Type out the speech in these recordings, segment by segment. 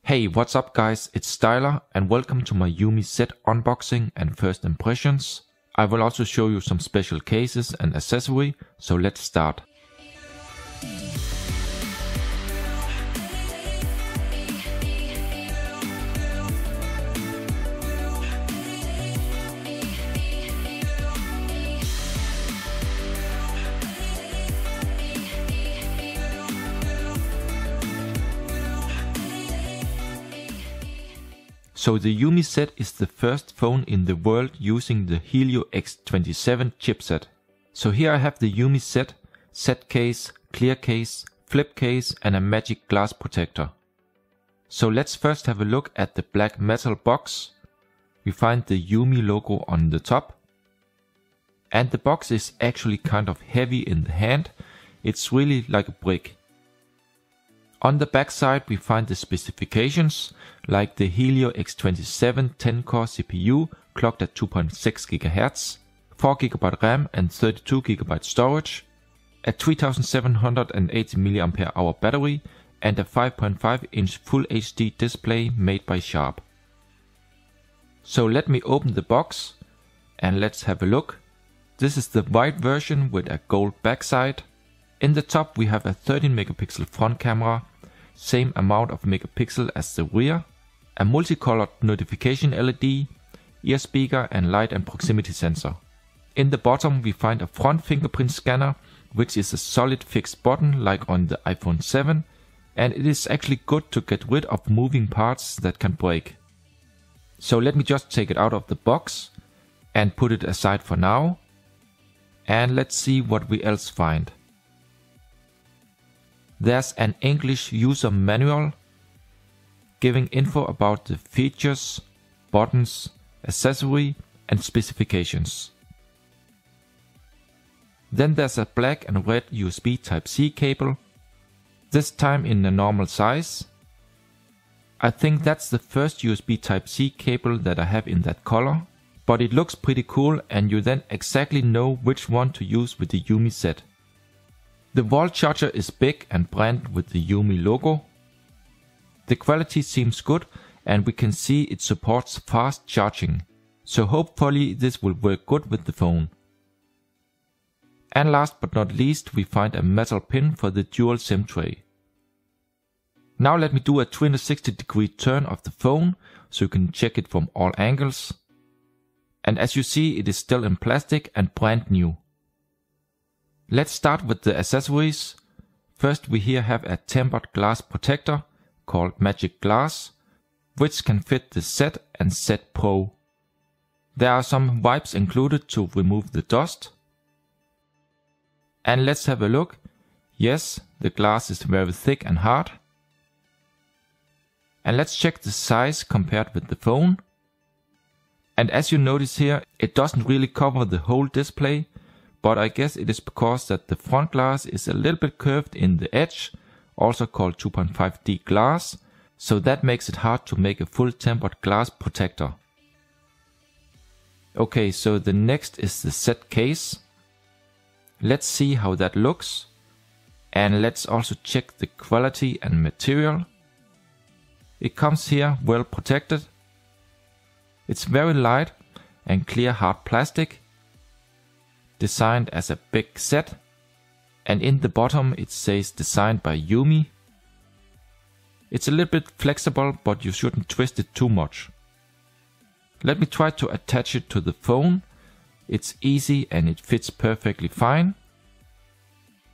Hey, what's up guys, it's Styler and welcome to my UMi Z unboxing and first impressions. I will also show you some special cases and accessory, so let's start. So the UMi Z is the first phone in the world using the Helio X27 chipset. So here I have the UMi Z, Z case, clear case, flip case and a magic glass protector. So let's first have a look at the black metal box. We find the UMi logo on the top. And the box is actually kind of heavy in the hand. It's really like a brick. On the back side we find the specifications, like the Helio X27 10-core CPU clocked at 2.6 GHz, 4GB RAM and 32GB storage, a 3780 mAh battery and a 5.5-inch Full HD display made by Sharp. So let me open the box and let's have a look. This is the white version with a gold backside. In the top we have a 13 megapixel front camera, same amount of megapixel as the rear, a multicolored notification LED, ear speaker and light and proximity sensor. In the bottom we find a front fingerprint scanner, which is a solid fixed button like on the iPhone 7, and it is actually good to get rid of moving parts that can break. So let me just take it out of the box and put it aside for now, and let's see what we else find. There's an English user manual giving info about the features, buttons, accessory and specifications. Then there's a black and red USB Type-C cable, this time in a normal size. I think that's the first USB Type-C cable that I have in that color, but it looks pretty cool and you then exactly know which one to use with the UMi Z. The wall charger is big and branded with the UMi logo. The quality seems good and we can see it supports fast charging, so hopefully this will work good with the phone. And last but not least we find a metal pin for the dual SIM tray. Now let me do a 360-degree turn of the phone so you can check it from all angles. And as you see, it is still in plastic and brand new. Let's start with the accessories. First we here have a tempered glass protector called Magic Glass, which can fit the Z and Z Pro. There are some wipes included to remove the dust. And let's have a look. Yes, the glass is very thick and hard. And let's check the size compared with the phone. And as you notice here, it doesn't really cover the whole display, but I guess it is because that the front glass is a little bit curved in the edge, also called 2.5D glass, so that makes it hard to make a full tempered glass protector. Okay, so the next is the Z case. Let's see how that looks, and let's also check the quality and material. It comes here well protected. It's very light and clear hard plastic, designed as a big Z, and in the bottom it says designed by UMi. It's a little bit flexible, but you shouldn't twist it too much. Let me try to attach it to the phone. It's easy and it fits perfectly fine.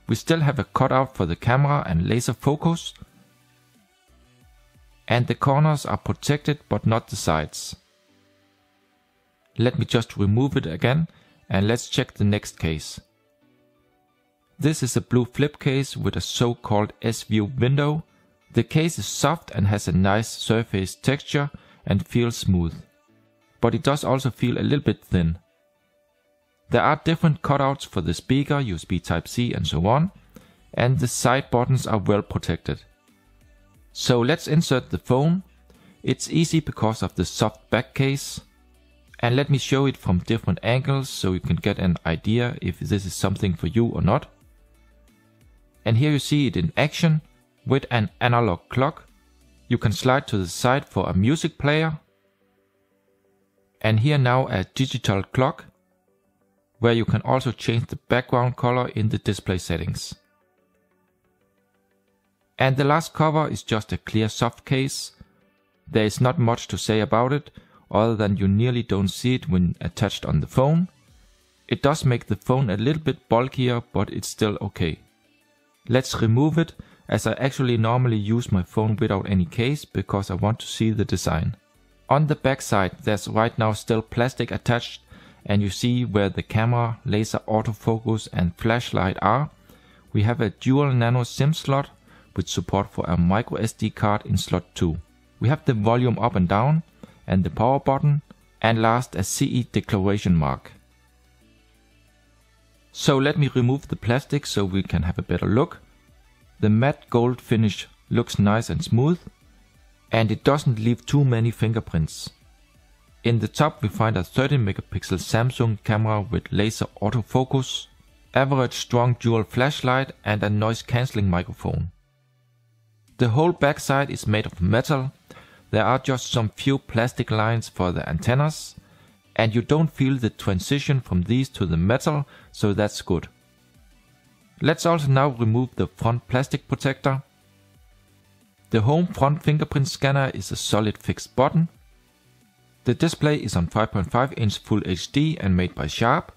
We still have a cutout for the camera and laser focus, and the corners are protected but not the sides. Let me just remove it again and let's check the next case. This is a blue flip case with a so-called S-view window. The case is soft and has a nice surface texture and feels smooth, but it does also feel a little bit thin. There are different cutouts for the speaker, USB Type-C and so on, and the side buttons are well protected. So let's insert the phone. It's easy because of the soft back case. And let me show it from different angles so you can get an idea if this is something for you or not. And here you see it in action with an analog clock. You can slide to the side for a music player. And here now a digital clock, where you can also change the background color in the display settings. And the last cover is just a clear soft case. There is not much to say about it, other than you nearly don't see it when attached on the phone. It does make the phone a little bit bulkier, but it's still okay. Let's remove it, as I actually normally use my phone without any case because I want to see the design. On the back side there's right now still plastic attached, and you see where the camera, laser autofocus and flashlight are. We have a dual nano SIM slot with support for a micro SD card in slot 2. We have the volume up and down and the power button, and last a CE declaration mark. So let me remove the plastic so we can have a better look. The matte gold finish looks nice and smooth, and it doesn't leave too many fingerprints. In the top we find a 30 megapixel Samsung camera with laser autofocus, average strong dual flashlight and a noise cancelling microphone. The whole backside is made of metal. There are just some few plastic lines for the antennas, and you don't feel the transition from these to the metal, so that's good. Let's also now remove the front plastic protector. The home front fingerprint scanner is a solid fixed button. The display is on 5.5 inch Full HD and made by Sharp.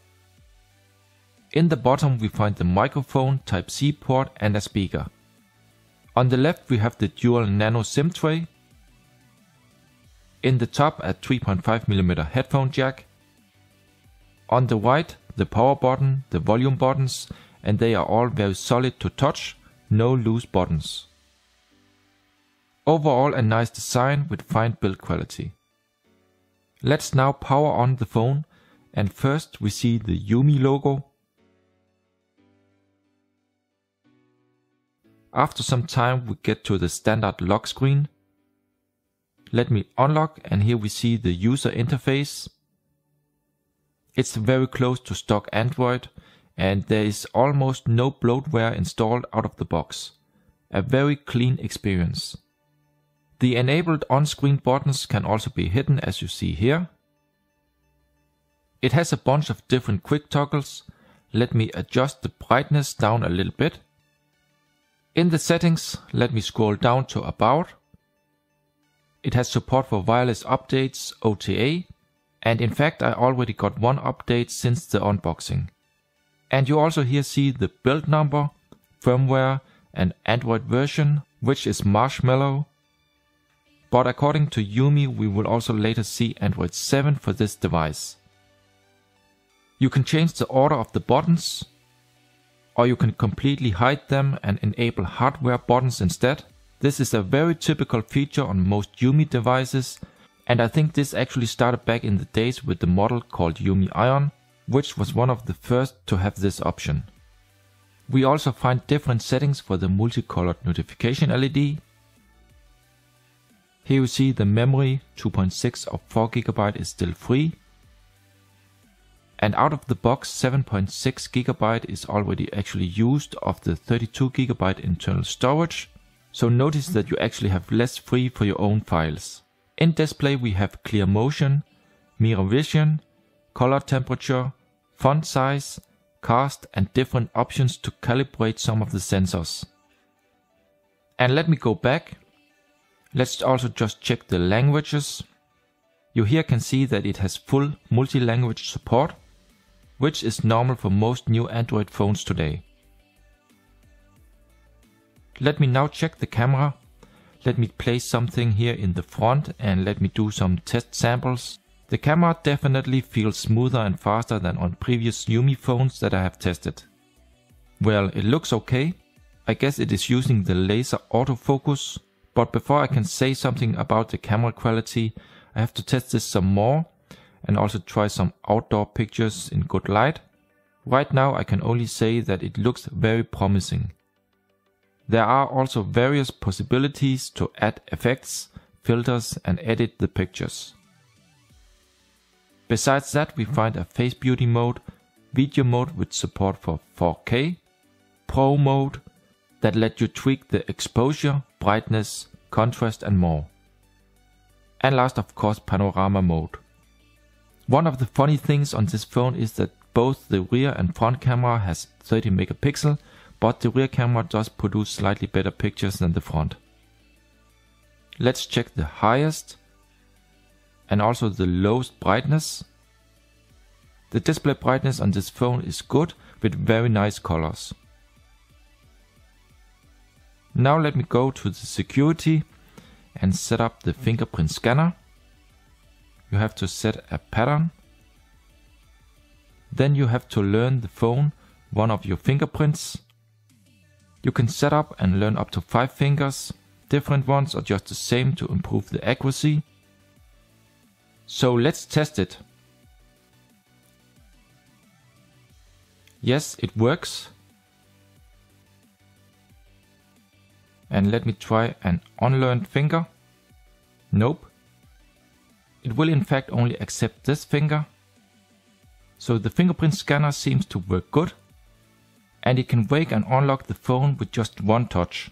In the bottom we find the microphone, Type-C port and a speaker. On the left we have the dual nano SIM tray. In the top a 3.5mm headphone jack. On the right the power button, the volume buttons, and they are all very solid to touch, no loose buttons. Overall a nice design with fine build quality. Let's now power on the phone, and first we see the UMi logo. After some time we get to the standard lock screen. Let me unlock, and here we see the user interface. It's very close to stock Android, and there is almost no bloatware installed out of the box. A very clean experience. The enabled on-screen buttons can also be hidden, as you see here. It has a bunch of different quick toggles. Let me adjust the brightness down a little bit. In the settings, let me scroll down to About. It has support for wireless updates, OTA, and in fact I already got one update since the unboxing. And you also here see the build number, firmware and Android version, which is Marshmallow. But according to UMi we will also later see Android 7 for this device. You can change the order of the buttons, or you can completely hide them and enable hardware buttons instead. This is a very typical feature on most UMi devices, and I think this actually started back in the days with the model called UMi Ion, which was one of the first to have this option. We also find different settings for the multicolored notification LED. Here you see the memory, 2.6 of 4GB is still free. And out of the box 7.6GB is already actually used of the 32GB internal storage. So notice that you actually have less free for your own files. In display we have clear motion, mirror vision, color temperature, font size, cast and different options to calibrate some of the sensors. And let me go back. Let's also just check the languages. You here can see that it has full multi-language support, which is normal for most new Android phones today. Let me now check the camera. Let me place something here in the front and let me do some test samples. The camera definitely feels smoother and faster than on previous UMi phones that I have tested. Well, it looks okay. I guess it is using the laser autofocus, but before I can say something about the camera quality, I have to test this some more and also try some outdoor pictures in good light. Right now I can only say that it looks very promising. There are also various possibilities to add effects, filters and edit the pictures. Besides that we find a face beauty mode, video mode with support for 4K, Pro mode that let you tweak the exposure, brightness, contrast and more. And last of course panorama mode. One of the funny things on this phone is that both the rear and front camera has 30 megapixel, but the rear camera does produce slightly better pictures than the front. Let's check the highest and also the lowest brightness. The display brightness on this phone is good with very nice colors. Now let me go to the security and set up the fingerprint scanner. You have to set a pattern. Then you have to learn the phone one of your fingerprints. You can set up and learn up to 5 fingers. Different ones or just the same to improve the accuracy. So let's test it. Yes, it works. And let me try an unlearned finger. Nope. It will in fact only accept this finger. So the fingerprint scanner seems to work good. And it can wake and unlock the phone with just one touch.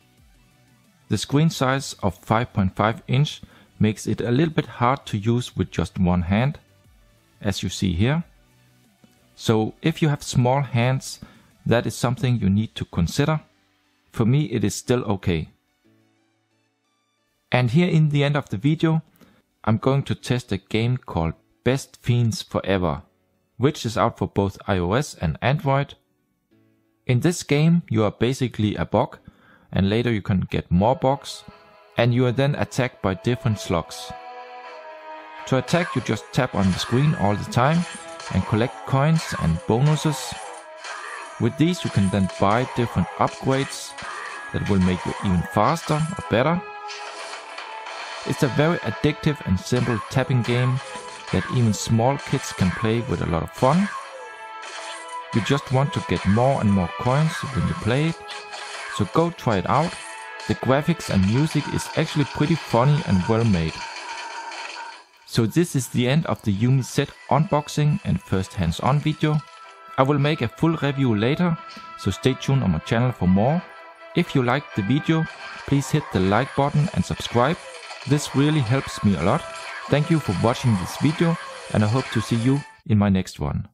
The screen size of 5.5 inch makes it a little bit hard to use with just one hand, as you see here. So if you have small hands, that is something you need to consider. For me it is still okay. And here in the end of the video, I'm going to test a game called Best Fiends Forever, which is out for both iOS and Android. In this game you are basically a bug, and later you can get more bugs, and you are then attacked by different slugs. To attack you just tap on the screen all the time and collect coins and bonuses. With these you can then buy different upgrades that will make you even faster or better. It's a very addictive and simple tapping game that even small kids can play with a lot of fun. You just want to get more and more coins when you play it, so go try it out. The graphics and music is actually pretty funny and well made. So this is the end of the UMi Z unboxing and first hands-on video. I will make a full review later, so stay tuned on my channel for more. If you liked the video, please hit the like button and subscribe. This really helps me a lot. Thank you for watching this video, and I hope to see you in my next one.